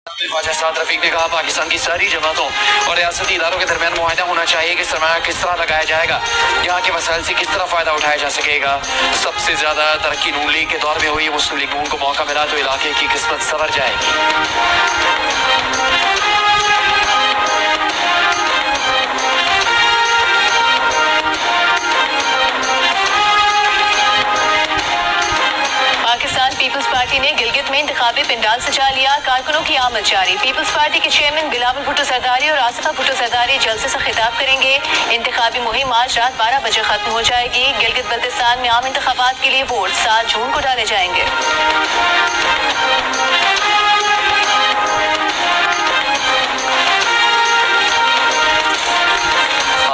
ख्वाजा साद रफीक ने कहा पाकिस्तान की सारी जमातों और रियासती इदारों के दरमियान मुआहदा होना चाहिए कि सरमाया किस तरह लगाया जाएगा, यहाँ के वसाइल से किस तरह फ़ायदा उठाया जा सकेगा। सबसे ज़्यादा तरक्की नून लीग के दौर में हुई, मुस्लिम लीग नून को मौका मिला तो इलाके की किस्मत संवर जाएगी। पाकिस्तान पीपल्स पार्टी ने गिलगित में इंतखाबी पिंडाल सजा लिया, कारकुनों की आमद जारी। पीपल्स पार्टी के चेयरमैन बिलावल भुट्टो सरदारी और आसिफा भुट्टो सरदारी जलसे से खिताब करेंगे। इंतखाबी मुहिम आज रात 12 बजे खत्म हो जाएगी। गिलगित बल्तिस्तान में आम इंतखाबात के लिए वोट 7 जून को डाले जाएंगे।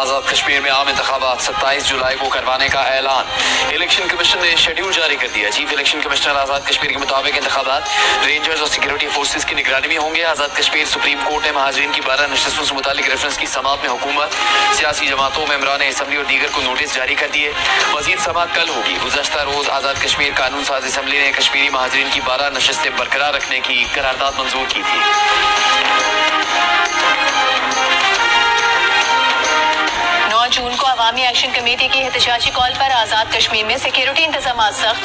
आज़ाद कश्मीर में आम इंतखाबात 27 जुलाई को करवाने का ऐलान। इलेक्शन कमीशन ने शेड्यूल जारी कर दिया। Chief election commissioner Azad Kashmir के मुताबिक इंतखाबात रेंजर्स और सिक्योरिटी फोर्सेज की निगरानी में होंगे। आज़ाद कश्मीर सुप्रीम कोर्ट ने महाजरीन की 12 नशस्तों से मुतालिक रेफरेंस की समाअत में हुकूमत, सियासी जमातों, मेंबरान असम्बली और दीगर को नोटिस जारी कर दिए। मजीद समाअत कल होगी। गुज़श्ता रोज आज़ाद कश्मीर कानून साज असम्बली ने कश्मीरी महाजरीन की 12 नशस्तें बरकरार रखने की करारदाद मंजूर की थी। 9 जून को अवामी एक्शन कमेटी की एहतजाजी कॉल पर आज़ाद कश्मीर में सिक्योरिटी इंतजाम सख्त।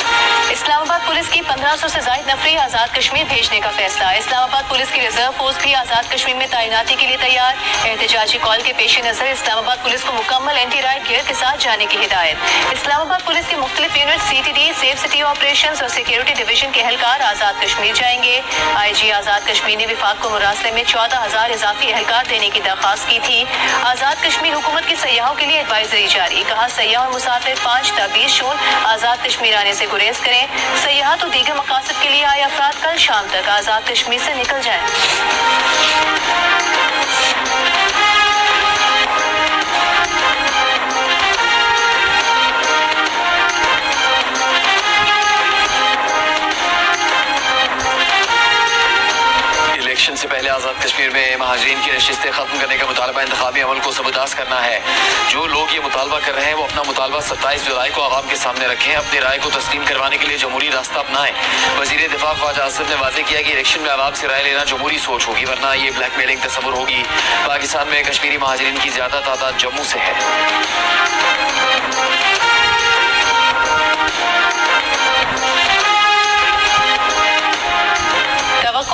इस्लामाबाद पुलिस की 1500 से ज़ायद नफरी आज़ाद कश्मीर भेजने का फैसला। इस्लामाबाद पुलिस की रिजर्व फोर्स भी आज़ाद कश्मीर में तैनाती के लिए तैयार। एहतजाजी कॉल के पेश नज़र इस्लामाबाद पुलिस को मुकम्मल एंटी राइट गियर के साथ जाने की हिदायत। इस्लामाबाद पुलिस के मुख्तलिफ unit CTD, safe city operation और सिक्योरिटी डिवीजन के एहलकार आज़ाद कश्मीर जाएंगे। IG आज़ाद कश्मीर ने विफाक को मुरासले में 14,000 इजाफी एहलकार देने की दरख्वास्त की थी। आज़ाद कश्मीर हुकूमत की सयाहों के लिए एडवाइजरी जारी। कहा सयाह और मुसाफिर 5 ta 20 जून आज़ाद कश्मीर आने से गुरेज करें। सयाहत और दीगर मकासद के लिए आए अफराद कल शाम तक आज़ाद कश्मीर से निकल जाएं। इलेक्शन से पहले आज़ाद कश्मीर में महाजरीन की नशिस्तें खत्म करने का मुतालबा इंतखाबी अमल को सबूताज़ करना है। जो लोग ये मुतालबा कर रहे हैं वो अपना मुतालबा 27 जुलाई को आवाम के सामने रखें। अपनी राय को तस्लीम करवाने के लिए जमहूरी रास्ता अपनाएं। वज़ीर दिफा ख्वाजा आसिफ ने वाज़ेह किया कि इलेक्शन में आवाम से राय लेना जमहूरी सोच होगी, वरना ये ब्लैकमेलिंग तस्वुर होगी। पाकिस्तान में कश्मीरी महाजरीन की ज़्यादा तादाद जम्मू से है।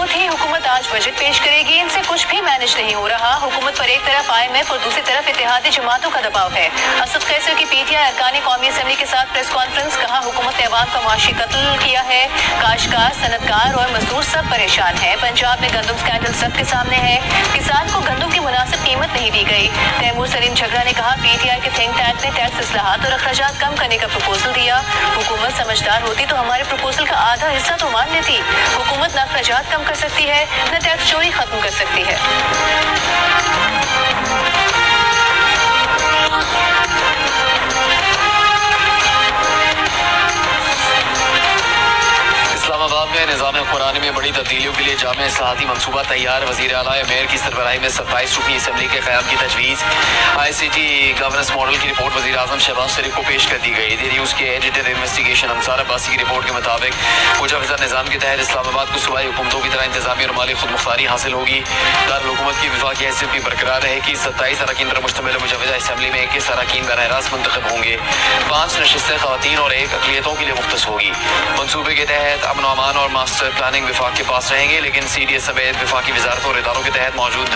थी हुकूमत आज बजट पेश करेगी, इनसे कुछ भी मैनेज नहीं हो रहा। हुकूमत पर एक तरफ IMF और दूसरी तरफ इत्तेहादी जमातों का दबाव है। असद कैसर की PTI अरकान कौमी असम्बली के साथ प्रेस कॉन्फ्रेंस। कहा हुकूमत ने अवाम का मुआशी कत्ल किया है। काश्तकार, सनतकार और मजदूर सब परेशान है। पंजाब में गंदम स्कैंडल सबके सामने है। किसान को गंदम की मुनासिब कीमत नहीं दी गई। तैमूर सलीम झगड़ा ने कहा PTI के थिंक टैंक ने टैक्स इस्लाहात और अखराजात कम करने का प्रपोजल दिया। हुकूमत समझदार होती तो हमारे प्रपोजल का आधा हिस्सा तो मान लेती। हुकूमत न अखराजात कम कर सकती है न टैक्स चोरी खत्म कर सकती है। इस्लामाबाद में निज़ाम हुक्मरानी में बड़ी तब्दीलियों के लिए जामे इस्लाहाती मनसूबा तैयार। वज़ीर आला मेयर की सरबराही में 27 रुकनी असम्बली के क़याम की तजवीज़। ICT गवर्नेंस मॉडल की रिपोर्ट वज़ीर आज़म शहबाज शरीफ को पेश कर दी गई। डी न्यूज़ के एडिटर इन्वेस्टिगेशन अंसार अब्बासी की रिपोर्ट के मुताबिक मुजवज़ा निज़ाम के तहत इस्लामाबाद को सूबाई हुकूमतों की तरह इंतजामी और माली खुद मुख्तारी हासिल होगी। दारुल-हुकूमत की वफाकी हैसियत भी बरकरार रहेगी। 27 अरकान पर मुश्तमिल मुजवज़ा असम्बली में 21 अरकान बराह रास्त मुंतखब होंगे। 5 नशिस्तें ख़वातीन और 1 अक़लियतों के लिए मुख्तस होगी। मनसूबे के तहत अमन अमान और मास्टर प्लानिंग विफाक के पास रहेंगे, लेकिन CDS समेत विफाकी वजारतों और इदारों के तहत मौजूद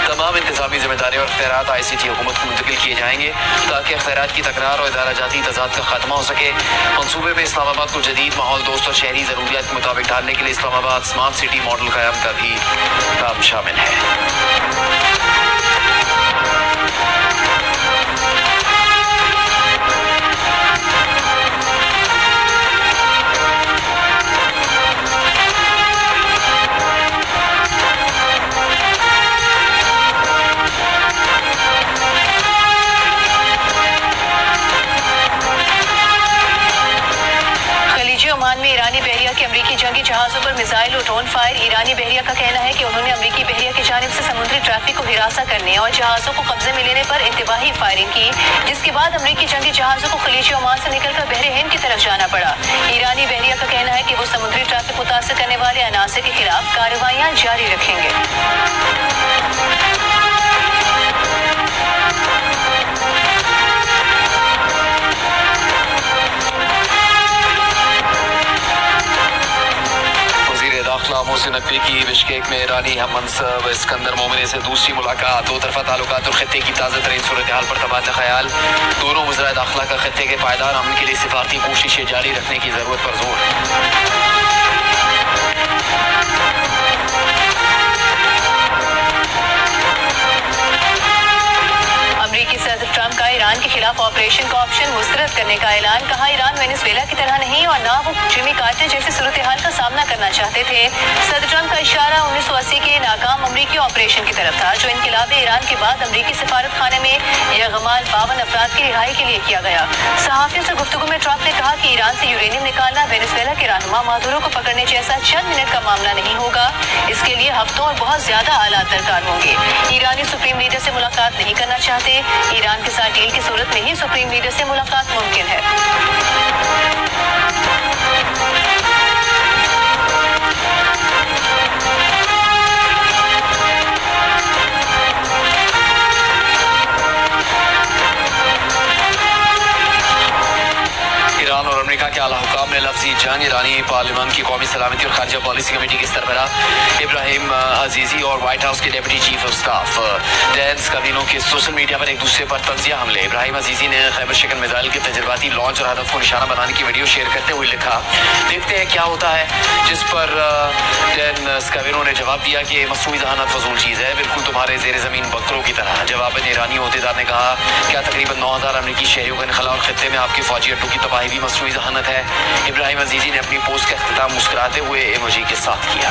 तमाम इंतजामी जिम्मेदारी और अख्तियारात ICT हुकूमत को मुंतकिल किए जाएंगे ताकि अख्तियारात की तकरार और इदारा जाती तजाद का खात्मा हो सके। मनसूबे में इस्लामाबाद को जदीद माहौल दोस्त और शहरी ज़रूरियात के मुताबिक ढालने के लिए इस्लामाबाद स्मार्ट सिटी मॉडल क़याम का भी काम शामिल है। ओमान में ईरानी बहरिया की अमरीकी जंगी जहाजों पर मिसाइल और ड्रोन फायर। ईरानी बहरिया का कहना है कि उन्होंने अमरीकी बहरिया की जानिब से समुद्री ट्रैफिक को हिरासा करने और जहाजों को कब्जे में लेने पर इंतबाही फायरिंग की, जिसके बाद अमरीकी जंगी जहाजों को खलीज ओमान से निकलकर बहरे हिंद की तरफ जाना पड़ा। ईरानी बहरिया का कहना है कि वो समुद्री ट्रैफिक मुतासिर करने वाले अनासर के खिलाफ कार्रवाइयां जारी रखेंगे। दाखिला मोहसिन नकवी की बिश्केक में ईरानी हम मनसब इस्कंदर मोमिनी से दूसरी मुलाकात। दो तरफा ताल्लुकात और खत्ते की ताज़ा तरीन सूरत हाल पर तबादला ख्याल। दोनों वज़राए दाखिला का खत्ते के पायदार अमन के लिए सिफारती कोशिशें जारी रखने की ज़रूरत पर जोर। अमरीकी सदर ट्रंप का ईरान के खिलाफ ऑपरेशन का ऑप्शन मुस्तरद करने का ऐलान। कहा, ईरान वेनेजुएला की तरह नहीं और ना वो जिमी कार्टर जैसे सूरत हाल का सामना करना चाहते थे। सदर ट्रंप का इशारा 1980 के नाकाम अमरीकी ऑपरेशन की तरफ था, जो इनकलाब ईरान के बाद अमरीकी सफारत खाने में यरगमाल 52 अफराद की रिहाई के लिए किया गया। सहाफियों से गुफ्तगू में ट्रंप ने कहा कि ईरान से यूरेनियम निकालना वेनेजुएला के रहनुमा मादुरो को पकड़ने जैसा चंद मिनट का मामला नहीं होगा। इसके लिए हफ्तों और बहुत ज्यादा आलात दरकार होंगे। ईरानी सुप्रीम लीडर से मुलाकात नहीं करना चाहते। ईरान के साथ डील की सूरत में ही सुप्रीम लीडर से मुलाकात मुमकिन है। ईरान और अमेरिका के आला हुकाम ने लफ्जी जंग ईरानी पार्लियामेंट की कौमी सलामती और खारजा पॉलिसी कमेटी के सरबराह इब्राहिम अजीजी और व्हाइट हाउस के deputy chief of staff Dan Scavino के सोशल मीडिया पर एक दूसरे पर तंजिया हमले। इब्राहिम अजीजी ने खैबर शिकन मिसाइल के तजर्बाती लॉन्च और हदफ को निशाना बनाने की वीडियो शेयर करते हुए लिखा, देखते हैं क्या होता है। जिस पर डैन स्कवीनो ने जवाब दिया कि मसनूई जहानत फजूल चीज़ है, बिल्कुल तुम्हारे जेर ज़मीन बकरों की तरह। जवाबन ईरानी अहदेदार ने कहा, क्या तकरीबन 9000 अमरीकी शहरियों का इनखला और खत्ते में आपके फौजी अड्डों की तबाही भी मसनूई जहानत है। इब्राहिम अजीजी ने अपनी पोस्ट का इख्तिताम मुस्कुराते हुए इमोजी के साथ किया।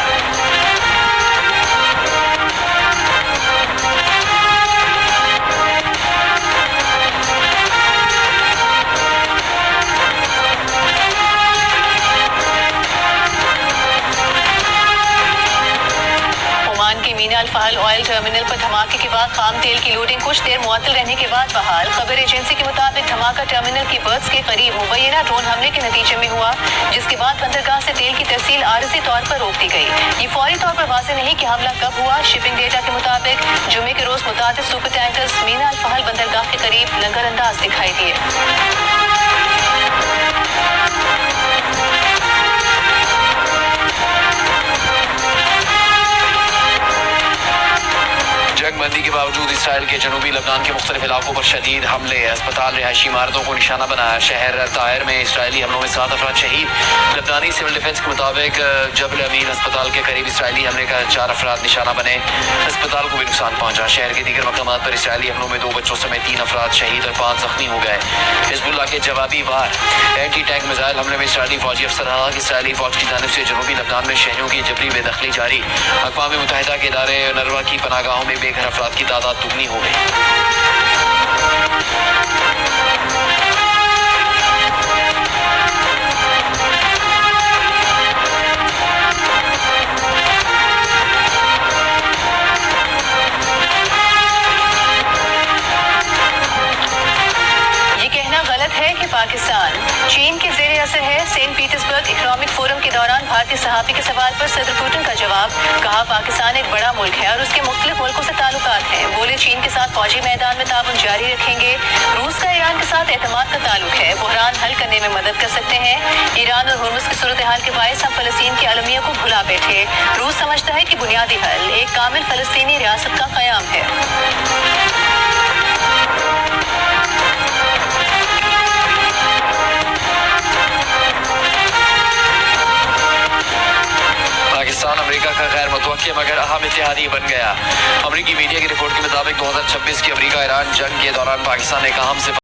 मीना अल-फहल ऑयल टर्मिनल पर धमाके के बाद खाम तेल की लोडिंग कुछ देर मुअत्तल रहने के बाद बहाल। खबर एजेंसी के मुताबिक धमाका टर्मिनल की बर्थ के करीब मुबैना ड्रोन हमले के नतीजे में हुआ, जिसके बाद बंदरगाह से तेल की तरसील आरज़ी तौर पर रोक दी गई। ये फौरी तौर पर वाज़ेह नहीं कि हमला कब हुआ। शिपिंग डेटा के मुताबिक जुमे के रोज मुतादिद सुपर टैंकर्स मीना अल-फहल बंदरगाह के करीब लंगर अंदाज दिखाई दिए। जंगबंदी के बावजूद इसराइल के जनूबी लबनान के मुख्तलिफ इलाकों पर शदीद हमले। अस्पताल रिहायशी इमारतों को निशाना बनाया। शहर तायर में इसराइली हमलों में 7 अफराद शहीद। लबनानी सिविल डिफेंस के मुताबिक जबल अमीन अस्पताल के करीब इसराइली हमले का 4 अफराद निशाना बने। अस्पताल को भी नुकसान पहुंचा। शहर के दीगर मकामात पर इसराइली हमलों में 2 बच्चों समेत 3 अफराद शहीद और 5 जख्मी हो गए। हिजबुल्लाह के जवाबी वार एंटी टैंक मिसाइल हमले में इसराइली फौजी अफसर हलाक। इसराइली फौज की जानिब से जनूबी लबनान में शहरियों की जबरी बेदखली जारी। अक़वाम मुत्तहिदा के इदारे नरवा की पनाहगाहों में बेघर अफराद की तादाद दुगनी हो गई। ये कहना गलत है कि पाकिस्तान चीन के जेर असर है। सेंट पीटर्सबर्ग इकोनॉमिक फोरम के दौरान भारतीय सहाफ़ी के सवाल पर सदर पुतिन का जवाब। कहा, पाकिस्तान एक बड़ा मुल्क है और उसके मुख्तलिफ मुल्कों से ताल्लुकात हैं। बोले, चीन के साथ फौजी मैदान में ताउन जारी रखेंगे। रूस का ईरान के साथ एतमाद का ताल्लुक है, बुहरान हल करने में मदद कर सकते हैं। ईरान और हुर्मुज़ की सूरत हाल के बायस हम फ़लस्तीन की अलमिया को भुला बैठे। रूस समझता है कि बुनियादी हल एक कामिल फ़लस्तीनी रियासत का क़याम है। पाकिस्तान अमेरिका का गैर मुतवक्किल मगर अहम इत्तेहादी बन गया। अमरीकी मीडिया की रिपोर्ट के मुताबिक 2026 की अमेरिका ईरान जंग के दौरान पाकिस्तान एक अहम